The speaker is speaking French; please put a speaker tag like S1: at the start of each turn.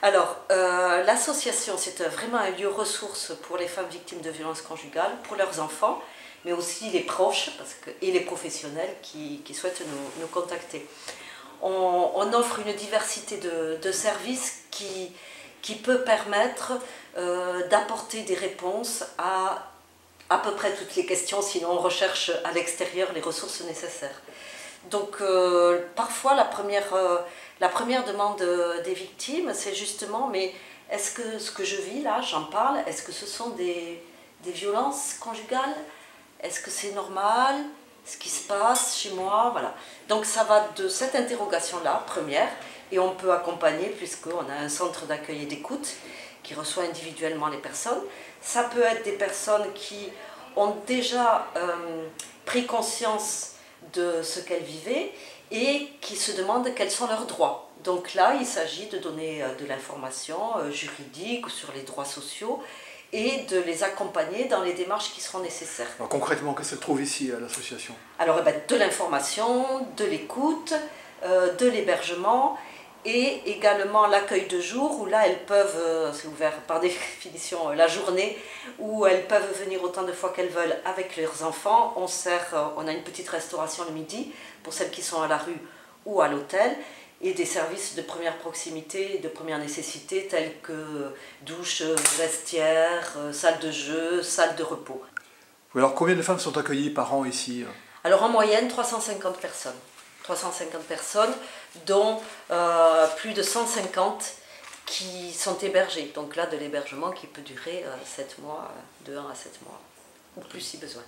S1: Alors, l'association, c'est vraiment un lieu ressource pour les femmes victimes de violences conjugales, pour leurs enfants, mais aussi les proches et les professionnels qui souhaitent nous contacter. On offre une diversité de services qui peut permettre d'apporter des réponses à peu près toutes les questions, sinon on recherche à l'extérieur les ressources nécessaires. Donc parfois la première demande des victimes, c'est justement, mais est-ce que ce que je vis là, j'en parle, est-ce que ce sont des violences conjugales? Est-ce que c'est normal ce qui se passe chez moi? Voilà. Donc ça va de cette interrogation-là, première, et on peut accompagner puisqu'on a un centre d'accueil et d'écoute qui reçoit individuellement les personnes. Ça peut être des personnes qui ont déjà pris conscience de ce qu'elles vivaient et qui se demandent quels sont leurs droits. Donc là, il s'agit de donner de l'information juridique sur les droits sociaux et de les accompagner dans les démarches qui seront nécessaires.
S2: Alors concrètement, qu'est-ce qu'elle trouve ici à l'association?
S1: Alors de l'information, de l'écoute, de l'hébergement et également l'accueil de jour où là elles peuvent, c'est ouvert par définition la journée, où elles peuvent venir autant de fois qu'elles veulent avec leurs enfants. On a une petite restauration le midi pour celles qui sont à la rue ou à l'hôtel et des services de première proximité, de première nécessité tels que douche, vestiaire, salle de jeu, salle de repos.
S2: Alors combien de femmes sont accueillies par an ici?
S1: Alors en moyenne 350 personnes. 350 personnes, dont plus de 150 qui sont hébergées. Donc là, de l'hébergement qui peut durer 7 mois, de 1 à 7 mois, ou plus si besoin.